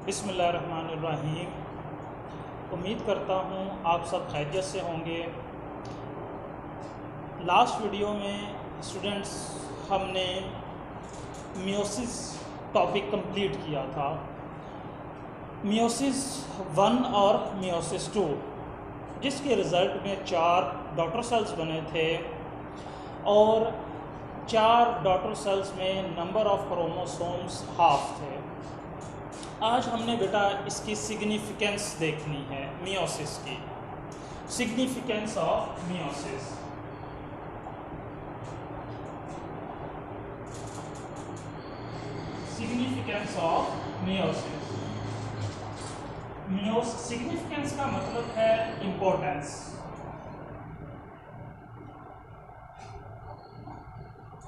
बिस्मिल्लाहिर्रहमानिर्रहीम। उम्मीद करता हूँ आप सब खैरियत से होंगे। लास्ट वीडियो में स्टूडेंट्स हमने मियोसिस टॉपिक कंप्लीट किया था। मियोसिस 1 और मियोसिस 2, जिसके रिज़ल्ट में 4 डॉटर सेल्स बने थे और 4 डॉटर सेल्स में नंबर ऑफ क्रोमोसोम्स हाफ थे। आज हमने बेटा इसकी सिग्निफिकेंस देखनी है, मियोसिस की significance of meiosis. Significance of meiosis. Significance का मतलब है इंपॉर्टेंस।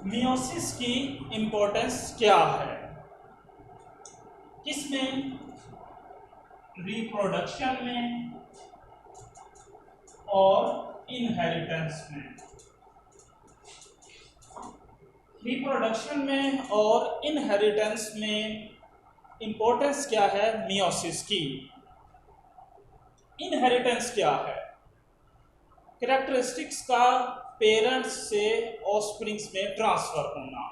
मियोसिस की इंपॉर्टेंस क्या है? किसमें? रिप्रोडक्शन में और इनहेरिटेंस में। रिप्रोडक्शन में और इनहेरिटेंस में इंपॉर्टेंस क्या है मियोसिस की? इनहेरिटेंस क्या है? कैरेक्टरिस्टिक्स का पेरेंट्स से ऑफस्प्रिंग्स में ट्रांसफर होना।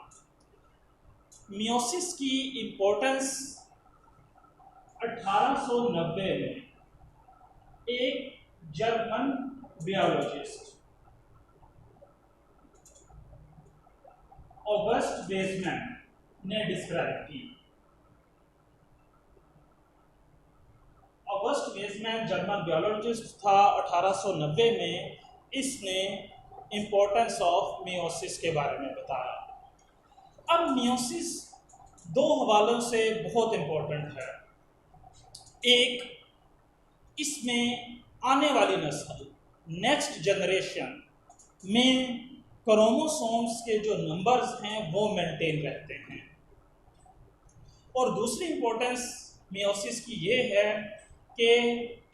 मियोसिस की इंपॉर्टेंस 1890 में एक जर्मन बायोलॉजिस्ट ऑगस्ट वेज़मैन ने डिस्क्राइब की। ऑगस्ट वेज़मैन जर्मन बायोलॉजिस्ट था। 1890 में इसने इंपॉर्टेंस ऑफ मियोसिस के बारे में बताया। अब मियोसिस दो हवालों से बहुत इंपॉर्टेंट है। एक, इसमें आने वाली नस्ल, नेक्स्ट जनरेशन में क्रोमोसोम्स के जो नंबर्स हैं वो मेंटेन रहते हैं। और दूसरी इंपॉर्टेंस मियोसिस की ये है कि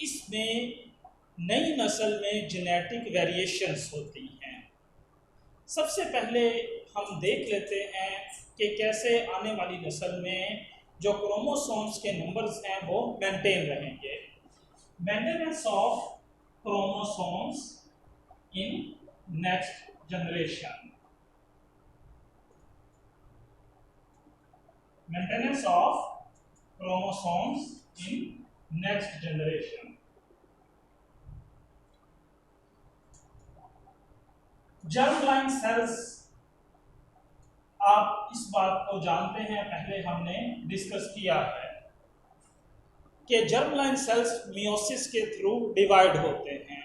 इसमें नई नस्ल में जेनेटिक वेरिएशंस होती हैं। सबसे पहले हम देख लेते हैं कि कैसे आने वाली नस्ल में जो क्रोमोसोम्स के नंबर्स हैं वो मेंटेन रहेंगे। Maintenance of chromosomes in next generation. Maintenance of chromosomes in next generation. Germ line cells, आप इस बात को जानते हैं, पहले हमने डिस्कस किया है कि जर्म लाइन सेल्स मियोसिस के थ्रू डिवाइड होते हैं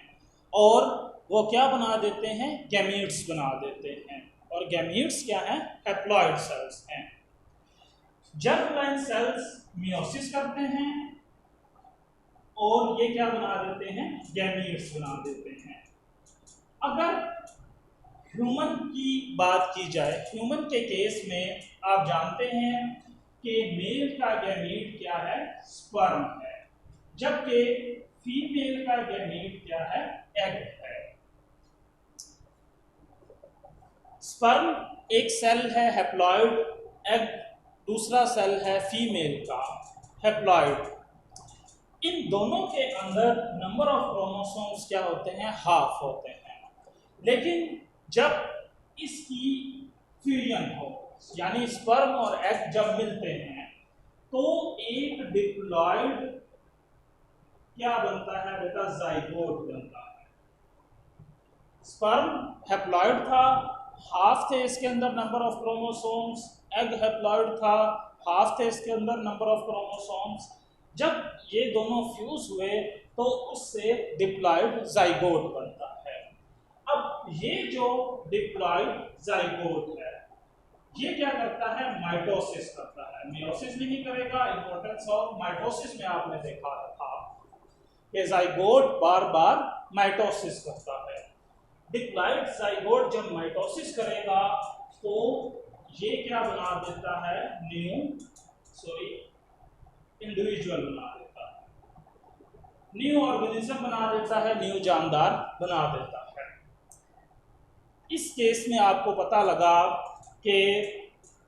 और वो क्या बना देते हैं? गैमीट्स बना देते हैं। और गैमीट्स क्या हैं? हैप्लॉइड सेल्स हैं। जर्म लाइन सेल्स मियोसिस करते हैं और ये क्या बना देते हैं? गैमीट्स बना देते हैं। अगर ह्यूमन की बात की जाए, ह्यूमन के केस में आप जानते हैं कि मेल का गैमीट क्या है? स्पर्म है, जबकि फीमेल का गैमीट क्या है? एग है। स्पर्म एक सेल है हैप्लॉइड, एग दूसरा सेल है फीमेल का हैप्लॉइड। इन दोनों के अंदर नंबर ऑफ क्रोमोसोम्स क्या होते हैं? हाफ होते हैं। लेकिन जब इसकी फ्यूजन हो, यानी स्पर्म और एग जब मिलते हैं, तो एक डिप्लॉइड क्या बनता है बेटा? जाइगोट बनता है। स्पर्म हैप्लॉइड था, हाफ थे इसके अंदर number of chromosomes. Egg haploid था, हाफ थे इसके अंदर नंबर ऑफ क्रोमोसोम्स। जब ये दोनों फ्यूज हुए तो उससे डिप्लॉइड जाइगोट बनता है। अब ये जो डिप्लॉइड जाइगोट है, ये क्या करता है? माइटोसिस करता है। मियोसिस नहीं करेगा। इंपॉर्टेंस ऑफ माइटोसिस में आपने देखा था कि जाइगोट बार बार माइटोसिस करता है। डिप्लॉइड जाइगोट जब माइटोसिस करेगा तो ये क्या बना देता है? इंडिविजुअल बना देता है, न्यू ऑर्गेनिज्म बना देता है, न्यू जानदार बना देता है। इस केस में आपको पता लगा कि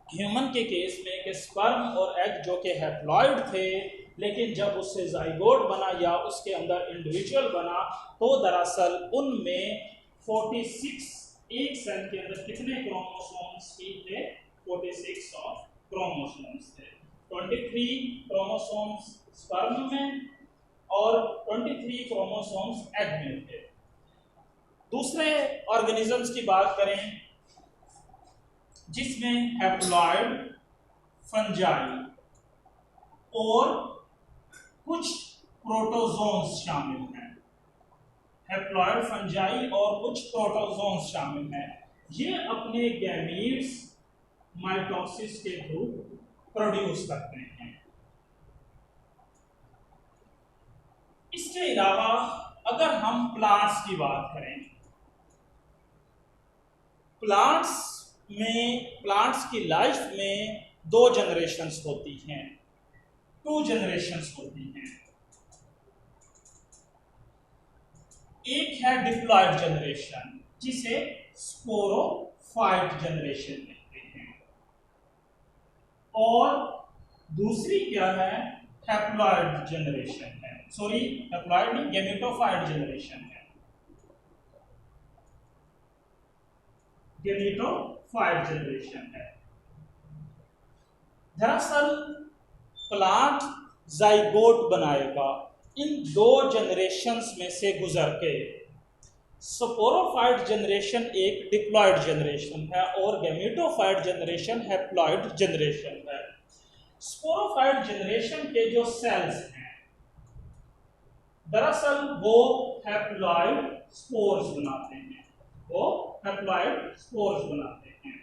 ह्यूमन के केस में कि स्पर्म और एग जो कि हैप्लॉइड थे लेकिन जब उससे जाइगोट बना या उसके अंदर इंडिविजुअल बना तो दरअसल उनमें 46, एक सेल के अंदर कितने क्रोमोसोम्स थे? 46 ऑफ क्रोमोसोम्स थे। 23 क्रोमोसोम्स स्पर्म में और 23 क्रोमोसोम्स एग में थे। दूसरे ऑर्गेनिजम्स की बात करें जिसमें हैप्लॉइड, फंजाई और कुछ प्रोटोजोन्स शामिल हैं। हैप्लॉइड, फंजाई और कुछ प्रोटोजोन्स शामिल हैं। ये अपने गैमीट्स माइटोसिस के थ्रू प्रोड्यूस करते हैं। इसके अलावा अगर हम प्लांट्स की बात करें, प्लांट्स की लाइफ में 2 जनरेशंस होती हैं, 2 जनरेशंस होती हैं। एक है डिप्लॉयड जनरेशन जिसे स्पोरोफाइट जनरेशन कहते हैं, और दूसरी क्या है? हैप्लॉइड जनरेशन है। सॉरी, हैप्लॉइड नहीं, गैमेटोफाइट जनरेशन है। गैमेटोफाइट जनरेशन है। दरअसल प्लांट जाइगोट बनाएगा इन 2 जनरेशंस में से गुजर के। स्पोरोफाइट जनरेशन एक डिप्लॉयड जनरेशन है और गैमेटोफाइट जनरेशन हैप्लॉइड जनरेशन है। स्पोरोफाइट जनरेशन के जो सेल्स हैं दरअसल वो हैप्लॉइड स्पोर्स बनाते हैं, वो हैप्लॉइड स्पोर्स बनाते हैं।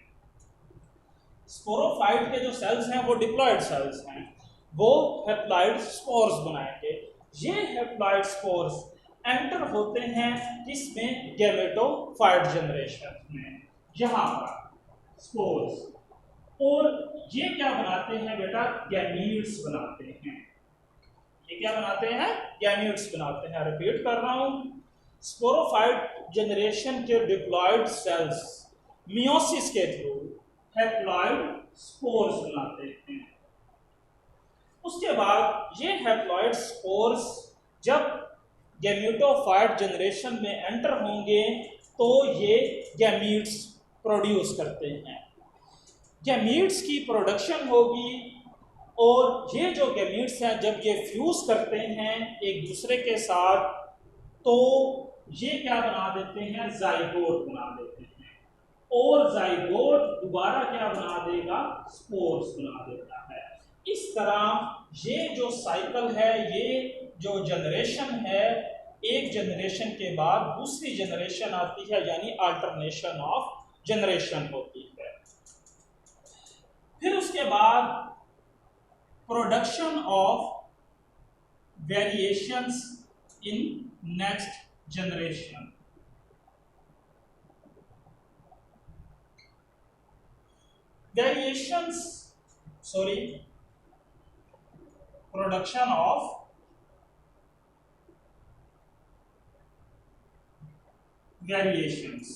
स्पोरोफाइट के जो सेल्स हैं वो डिप्लॉयड सेल्स हैं, वो हैप्लॉइड स्पोर्स बनाएंगे। ये हैप्लॉइड स्पोर्स एंटर होते हैं किसमें? गैमेटोफाइट जनरेशन में, यहाँ पर स्पोर्स। और ये क्या बनाते हैं बेटा? गैमीट्स बनाते हैं। ये क्या बनाते हैं? गैमीट्स बनाते हैं। रिपीट कर रहा हूं, स्पोरोफाइट जनरेशन के डिप्लॉयड सेल्स मियोसिस के थ्रू हैप्लॉइड स्पोर्स बनाते हैं। उसके बाद ये हैप्लॉइड स्पोर्स जब गैमेटोफाइट जनरेशन में एंटर होंगे तो ये गैमीट्स प्रोड्यूस करते हैं। गैमीट्स की प्रोडक्शन होगी और ये जो गैमीट्स हैं जब ये फ्यूज करते हैं एक दूसरे के साथ तो ये क्या बना देते हैं? जाइगोट बना देते हैं। और जाइगोट दोबारा क्या बना देगा? स्पोर्स बना देता है। इस तरह ये जो साइकिल है, ये जो जनरेशन है, एक जनरेशन के बाद दूसरी जनरेशन आती है, यानी अल्टरनेशन ऑफ जनरेशन होती है। फिर उसके बाद production of variations in next generation. Production of variations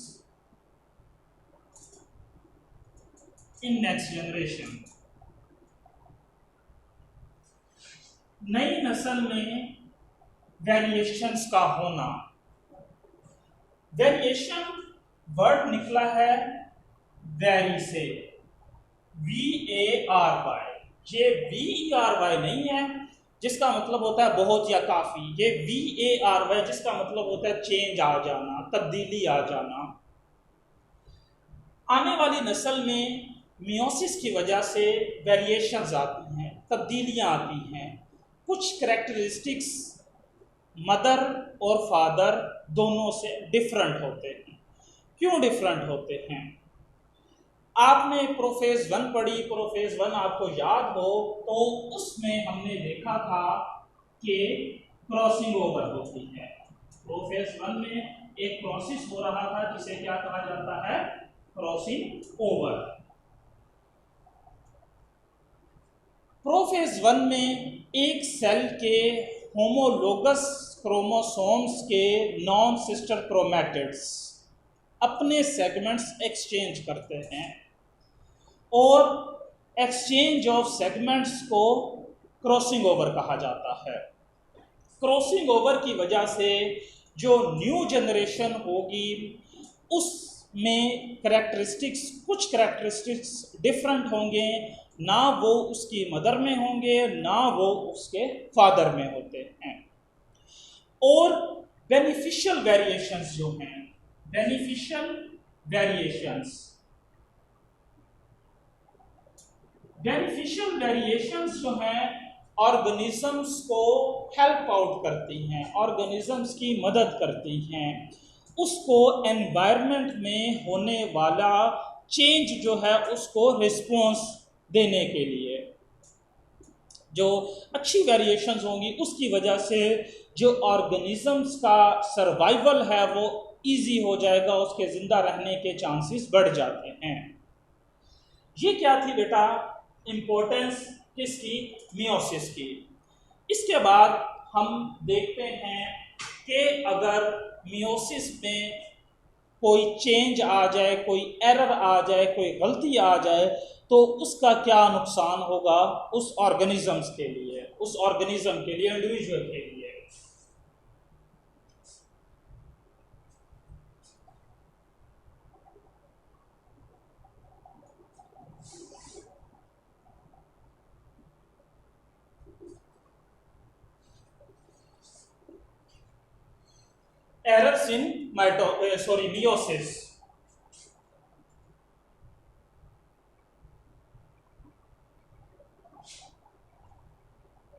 in next generation. नई नस्ल में वेरिएशंस का होना। वेरिएशन वर्ड निकला है वेरी से, VARY। ये VERY नहीं है जिसका मतलब होता है बहुत या काफी। ये VARY जिसका मतलब होता है चेंज आ जाना, तब्दीली आ जाना। आने वाली नस्ल में मियोसिस की वजह से वेरिएशंस आती हैं, तब्दीलियां आती हैं। कुछ कैरेक्टरिस्टिक्स मदर और फादर दोनों से डिफरेंट होते हैं। क्यों डिफरेंट होते हैं? आपने प्रोफेज 1 पढ़ी, प्रोफेज 1 आपको याद हो तो उसमें हमने देखा था कि क्रॉसिंग ओवर होती है। प्रोफेज 1 में एक प्रोसेस हो रहा था जिसे क्या कहा जाता है? Crossing over. प्रोफेज 1 में एक सेल के होमोलोगस क्रोमोसोम्स के नॉन सिस्टर क्रोमैटिड्स अपने सेगमेंट्स एक्सचेंज करते हैं और एक्सचेंज ऑफ सेगमेंट्स को क्रॉसिंग ओवर कहा जाता है। क्रॉसिंग ओवर की वजह से जो न्यू जनरेशन होगी उसमें कुछ करैक्टरिस्टिक्स डिफरेंट होंगे, ना वो उसकी मदर में होंगे ना वो उसके फादर में होते हैं। और बेनिफिशियल वेरिएशंस जो हैं, बेनिफिशियल वेरिएशंस जो हैं ऑर्गेनिजम्स को हेल्प आउट करती हैं, ऑर्गेनिजम्स की मदद करती हैं, उसको एनवायरनमेंट में होने वाला चेंज जो है उसको रिस्पॉन्स देने के लिए। जो अच्छी वेरिएशंस होंगी उसकी वजह से जो ऑर्गेनिजम्स का सर्वाइवल है वो इजी हो जाएगा, उसके ज़िंदा रहने के चांसेस बढ़ जाते हैं। ये क्या थी बेटा इम्पोर्टेंस किसकी? मियोसिस की। इसके बाद हम देखते हैं कि अगर मियोसिस में कोई चेंज आ जाए, कोई एरर आ जाए, कोई गलती आ जाए तो उसका क्या नुकसान होगा उस ऑर्गेनिजम्स के लिए, उस ऑर्गेनिज्म के लिए, इंडिविजुअल के लिए। Errors in meiosis.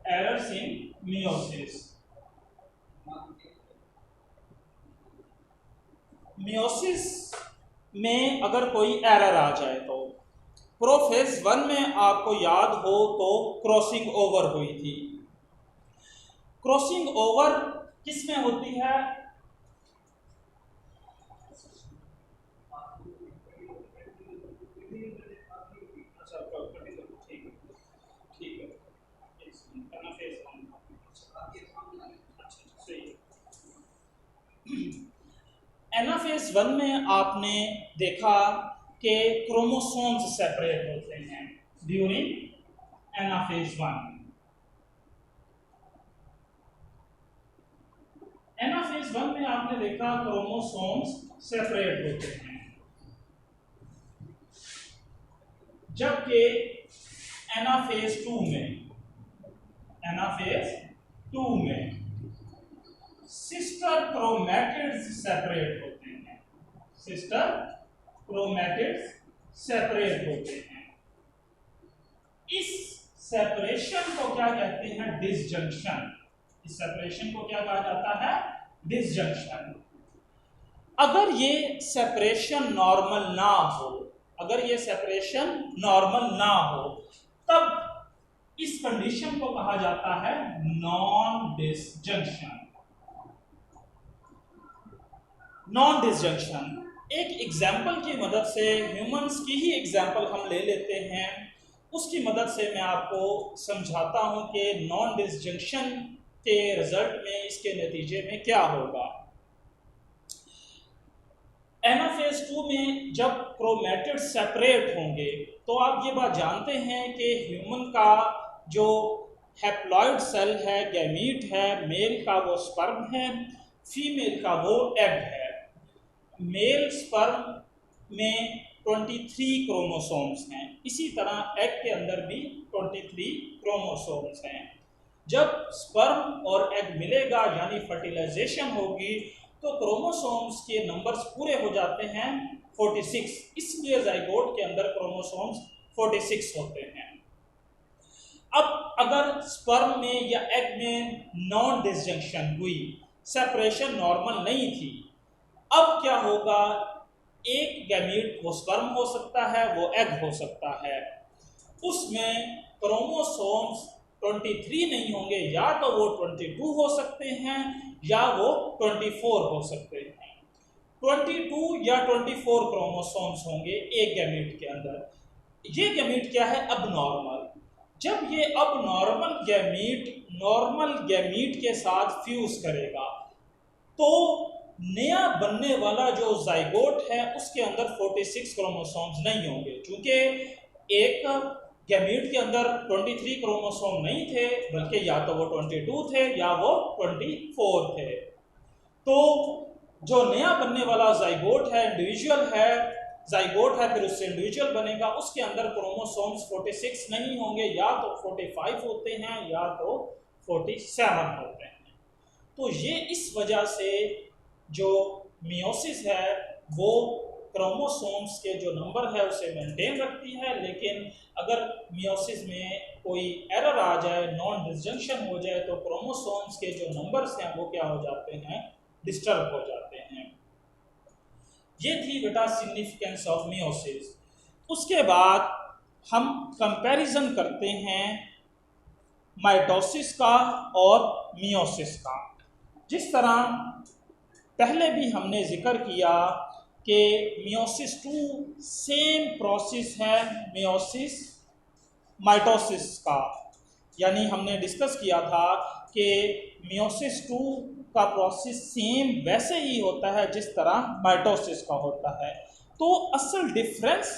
Errors in meiosis. Meiosis में अगर कोई एरर आ जाए तो प्रोफेज 1 में आपको याद हो तो क्रॉसिंग ओवर हुई थी। क्रॉसिंग ओवर किस में होती है? एनाफेज 1 में आपने देखा कि क्रोमोसोम्स सेपरेट होते हैं ड्यूरिंग एनाफेज 1। एनाफेज 1 में आपने देखा क्रोमोसोम्स सेपरेट होते हैं, जबकि एनाफेज 2 में सिस्टर क्रोमैटिड्स सेपरेट होते हैं, सिस्टर क्रोमैटिड्स सेपरेट होते हैं। इस सेपरेशन को क्या कहते हैं? डिसजंक्शन। इस सेपरेशन को क्या कहा जाता है? डिसजंक्शन। अगर ये सेपरेशन नॉर्मल ना हो, अगर ये सेपरेशन नॉर्मल ना हो तब इस कंडीशन को कहा जाता है नॉन डिसजंक्शन। नॉन डिसजंक्शन एक एग्जाम्पल की मदद से, ह्यूमंस की ही एग्जाम्पल हम ले लेते हैं, उसकी मदद से मैं आपको समझाता हूं कि नॉन डिसजंक्शन के रिजल्ट में, इसके नतीजे में क्या होगा। एनाफेज 2 में जब क्रोमैटिड सेपरेट होंगे तो आप ये बात जानते हैं कि ह्यूमन का जो हैप्लॉइड सेल है, गैमीट है, मेल का वो स्पर्म है, फीमेल का वो एग है। मेल स्पर्म में 23 क्रोमोसोम्स हैं, इसी तरह एग के अंदर भी 23 क्रोमोसोम्स हैं। जब स्पर्म और एग मिलेगा यानी फर्टिलाइजेशन होगी तो क्रोमोसोम्स के नंबर्स पूरे हो जाते हैं 46, इसलिए जाइगोट के अंदर क्रोमोसोम्स 46 होते हैं। अब अगर स्पर्म में या एग में नॉन डिसजंक्शन हुई, सेपरेशन नॉर्मल नहीं थी, अब क्या होगा? एक गैमीट वो स्पर्म हो सकता है, वो एग हो सकता है, उसमें क्रोमोसोम्स 23 नहीं होंगे, या तो वो 22 हो सकते हैं या वो 24 हो सकते हैं। 22 या 24 क्रोमोसोम्स होंगे एक गैमीट के अंदर। ये गैमीट क्या है? अब नॉर्मल। जब ये अब नॉर्मल गैमीट के साथ फ्यूज करेगा तो नया बनने वाला जो जाइगोट है उसके अंदर 46 क्रोमोसोम्स नहीं होंगे, क्योंकि एक गैमीट के अंदर 23 क्रोमोसोम नहीं थे, बल्कि या तो वो 22 थे या वो 24 थे। तो जो नया बनने वाला जाइगोट है, इंडिविजुअल है, जाइगोट है, फिर उससे इंडिविजुअल बनेगा, उसके अंदर क्रोमोसोम्स 46 नहीं होंगे, या तो 45 होते हैं या तो 47 होते हैं। तो ये इस वजह से जो मियोसिस है वो क्रोमोसोम्स के जो नंबर है उसे मेंटेन रखती है, लेकिन अगर मियोसिस में कोई एरर आ जाए, नॉन डिसजंक्शन हो जाए, तो क्रोमोसोम्स के जो नंबर्स हैं वो क्या हो जाते हैं, डिस्टर्ब हो जाते हैं। ये थी बेटा सिग्निफिकेंस ऑफ मियोसिस। उसके बाद हम कंपैरिजन करते हैं माइटोसिस का और मियोसिस का। जिस तरह पहले भी हमने जिक्र किया कि मियोसिस 2 सेम प्रोसेस है मियोसिस माइटोसिस का, यानी हमने डिस्कस किया था कि मियोसिस 2 का प्रोसेस सेम वैसे ही होता है जिस तरह माइटोसिस का होता है। तो असल डिफरेंस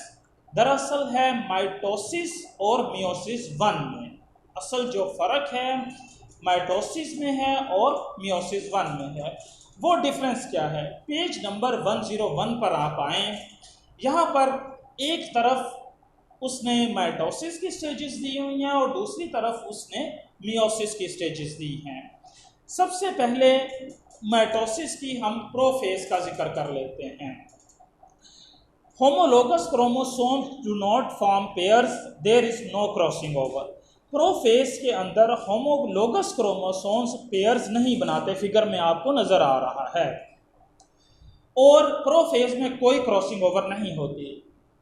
दरअसल है माइटोसिस और मियोसिस 1 में। असल जो फ़र्क है माइटोसिस में है और मियोसिस 1 में है। वो डिफरेंस क्या है? पेज नंबर 101 पर आप आएँ। यहाँ पर एक तरफ उसने माइटोसिस की स्टेजेस दी हुई हैं और दूसरी तरफ उसने मियोसिस की स्टेजेस दी हैं। सबसे पहले माइटोसिस की हम प्रोफेज का जिक्र कर लेते हैं। Homologous chromosomes do not form pairs, there is no crossing over. Prophase के अंदर होमोलोगस क्रोमोसोम्स पेयर्स नहीं बनाते, फिगर में आपको नजर आ रहा है, और प्रोफेज में कोई क्रॉसिंग ओवर नहीं होती।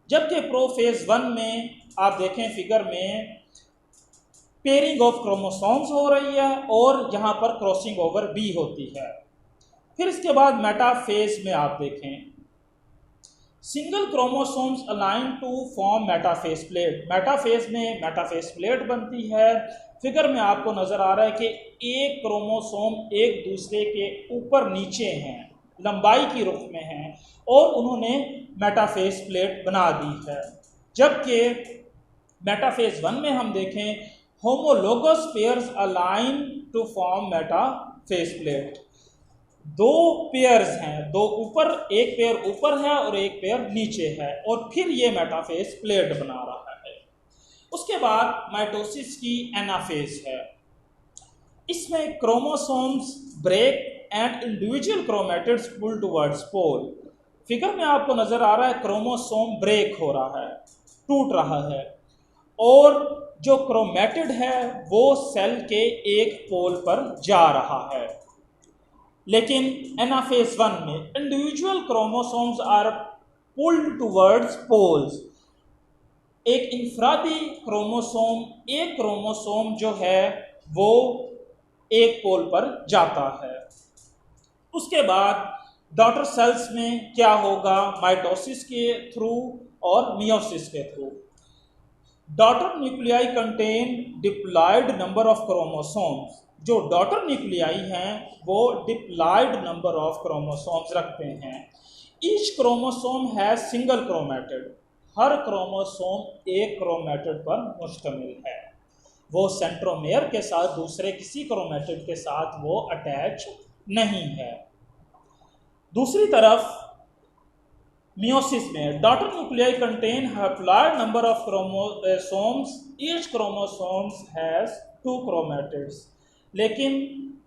जबकि प्रोफेज 1 में आप देखें फिगर में पेयरिंग ऑफ क्रोमोसोम्स हो रही है और यहाँ पर क्रॉसिंग ओवर भी होती है। फिर इसके बाद मेटाफेज में आप देखें single chromosomes align to form metaphase plate. Metaphase में मेटाफेज प्लेट बनती है। फिगर में आपको नजर आ रहा है कि एक क्रोमोसोम एक दूसरे के ऊपर नीचे हैं, लंबाई की रुख में हैं, और उन्होंने मेटाफेज प्लेट बना दी है। जबकि मेटाफेज 1 में हम देखें homologous pairs align to form metaphase plate. दो पेयर्स हैं, दो ऊपर, एक पेयर ऊपर है और एक पेयर नीचे है, और फिर ये मेटाफेज प्लेट बना रहा है। उसके बाद माइटोसिस की एनाफेज है। इसमें chromosomes break and individual chromatids pull towards pole. Figure में आपको नजर आ रहा है क्रोमोसोम ब्रेक हो रहा है, टूट रहा है, और जो क्रोमेटिड है वो सेल के एक पोल पर जा रहा है। लेकिन एनाफेज 1 में individual chromosomes are pulled towards poles. एक इंफरादी क्रोमोसोम, एक क्रोमोसोम जो है वो एक पोल पर जाता है। उसके बाद डॉटर सेल्स में क्या होगा माइटोसिस के थ्रू और मियोसिस के through? Daughter nuclei contain diploid number of chromosomes. जो डॉटर न्यूक्लियाई हैं वो डिप्लॉयड नंबर ऑफ क्रोमोसोम्स रखते हैं। ईच क्रोमोसोम है सिंगल क्रोमेटिड। हर क्रोमोसोम एक क्रोमेटिड पर मुश्तमिल है। वो सेंट्रोमेयर के साथ दूसरे किसी क्रोमेटिड के साथ वो अटैच नहीं है। दूसरी तरफ मियोसिस में daughter nuclei contain haploid number of chromosomes. Each chromosomes has 2 chromatids. लेकिन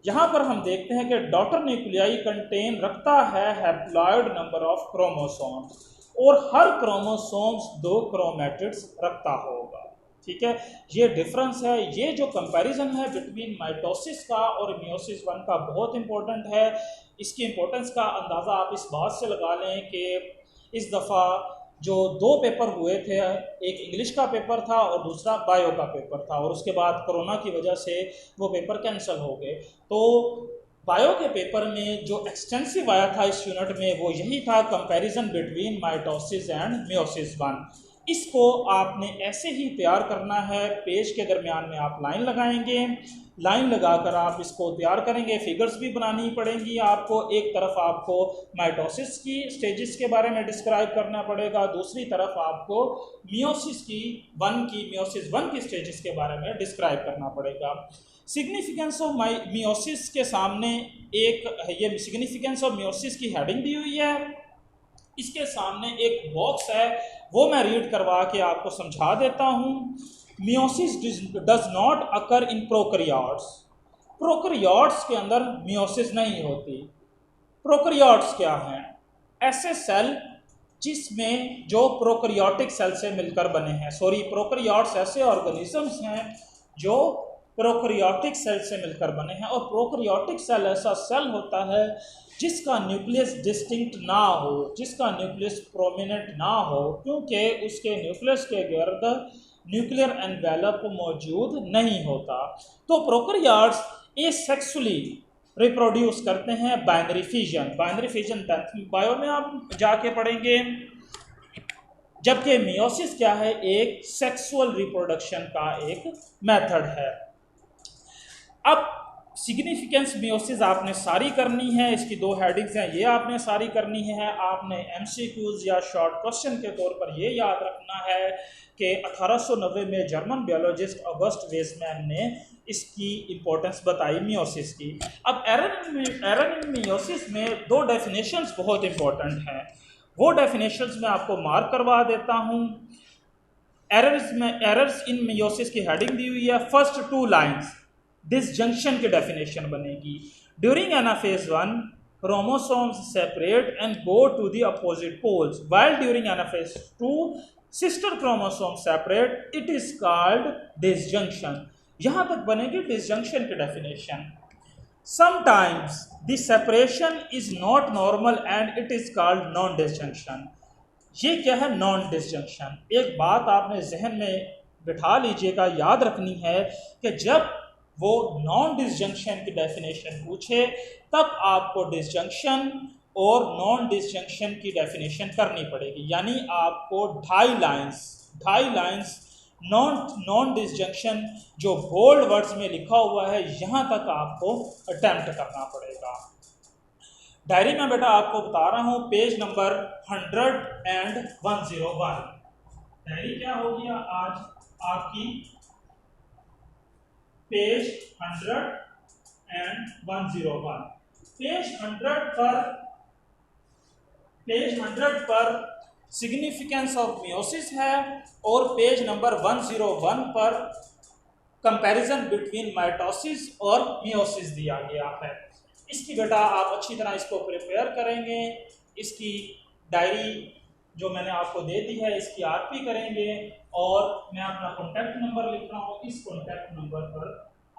यहाँ पर हम देखते हैं कि डॉटर न्यूक्लियाई कंटेन रखता है हैप्लॉयड नंबर ऑफ क्रोमोसोम्स, और हर क्रोमोसोम्स 2 क्रोमेटिड्स रखता होगा। ठीक है, ये डिफरेंस है। ये जो कंपैरिजन है बिटवीन माइटोसिस का और मियोसिस 1 का बहुत इंपॉर्टेंट है। इसकी इंपॉर्टेंस का अंदाज़ा आप इस बात से लगा लें कि इस दफ़ा जो 2 पेपर हुए थे, एक इंग्लिश का पेपर था और दूसरा बायो का पेपर था, और उसके बाद कोरोना की वजह से वो पेपर कैंसिल हो गए। तो बायो के पेपर में जो एक्सटेंसिव आया था इस यूनिट में वो यही था, comparison between mitosis and meiosis 1। इसको आपने ऐसे ही तैयार करना है, पेज के दरमियान में आप लाइन लगाएंगे, लाइन लगाकर आप इसको तैयार करेंगे। फिगर्स भी बनानी पड़ेंगी आपको। एक तरफ आपको माइटोसिस की स्टेजेस के बारे में डिस्क्राइब करना पड़ेगा, दूसरी तरफ आपको मियोसिस वन की स्टेजेस के बारे में डिस्क्राइब करना पड़ेगा। सिग्निफिकेंस ऑफ मियोसिस के सामने ये सिग्निफिकेंस ऑफ मियोसिस की हेडिंग दी हुई है। इसके सामने एक बॉक्स है, वो मैं रीड करवा के आपको समझा देता हूँ। Meiosis does not occur in prokaryotes. Prokaryotes के अंदर मियोसिस नहीं होती। प्रोकैरियोट्स क्या हैं? ऐसे सेल जिसमें जो प्रोकैरियोटिक सेल से मिलकर बने हैं। प्रोकैरियोट्स ऐसे ऑर्गेनिजम्स हैं जो प्रोकैरियोटिक सेल से मिलकर बने हैं। और प्रोकैरियोटिक सेल ऐसा सेल होता है जिसका न्यूक्लियस डिस्टिंक्ट ना हो, जिसका न्यूक्लियस प्रोमिनेंट ना हो, क्योंकि उसके न्यूक्लियस के गिर्द न्यूक्लियर एनवेलप मौजूद नहीं होता। तो प्रोकैरियोट्स एसेक्सुअली रिप्रोड्यूस करते हैं binary fission. Binary fission 10th bio में आप जाके पढ़ेंगे। जबकि मियोसिस क्या है? एक सेक्सुअल रिप्रोडक्शन का एक मेथड है। अब सिग्निफिकेंस मियोसिस आपने सारी करनी है। इसकी 2 हेडिंग्स हैं, ये आपने सारी करनी है। आपने एमसीक्यूज या शॉर्ट क्वेश्चन के तौर पर ये याद रखना है कि 1890 में जर्मन बायोलॉजिस्ट ऑगस्ट वेसमैन ने इसकी इंपॉर्टेंस बताई मियोसिस की। अब एरर इन मियोसिस में 2 डेफिनेशंस बहुत इंपॉर्टेंट हैं। वो डेफिनेशंस मैं आपको मार्क करवा देता हूँ। एरर्स इन मियोसिस की हेडिंग दी हुई है। फर्स्ट 2 लाइन्स डिसजंक्शन की डेफिनेशन बनेगी। During anaphase 1 chromosomes separate and go to the opposite poles, while during anaphase 2 sister chromosome separate, it is called disjunction. यहां तक बनेगी डिसजंक्शन की definition. Sometimes the separation is not normal and it is called non disjunction. ये क्या है? Non disjunction. एक बात आपने जहन में बिठा लीजिएगा, याद रखनी है कि जब वो नॉन डिसजंक्शन की डेफिनेशन पूछे तब आपको डिसजंक्शन और नॉन डिसजंक्शन की डेफिनेशन करनी पड़ेगी। यानी आपको 2.5 लाइंस नॉन डिसजंक्शन जो बोल्ड वर्ड्स में लिखा हुआ है यहाँ तक आपको अटेम्प्ट करना पड़ेगा। डायरी में बेटा आपको बता रहा हूँ पेज नंबर 101। डायरी क्या हो गया आज आपकी? पेज 101। पेज 100 पर सिग्निफिकेंस ऑफ मियोसिस है और पेज नंबर 101 पर कंपैरिजन बिटवीन माइटोसिस और मियोसिस दिया गया है। इसकी बेटा आप अच्छी तरह इसको प्रिपेयर करेंगे। इसकी डायरी जो मैंने आपको दे दी है इसकी आरपी करेंगे और मैं अपना कॉन्टैक्ट नंबर लिख रहा हूँ। इस कॉन्टैक्ट नंबर पर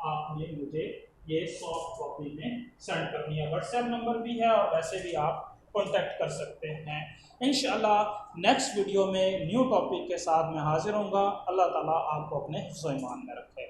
आपने मुझे ये सॉफ्ट कॉपी में सेंड करनी है। व्हाट्सएप नंबर भी है और वैसे भी आप कॉन्टैक्ट कर सकते हैं। इंशाअल्लाह नेक्स्ट वीडियो में न्यू टॉपिक के साथ मैं हाजिर होऊंगा। अल्लाह ताला आपको अपने हिफ्ज़-ओ-ईमान में रखे।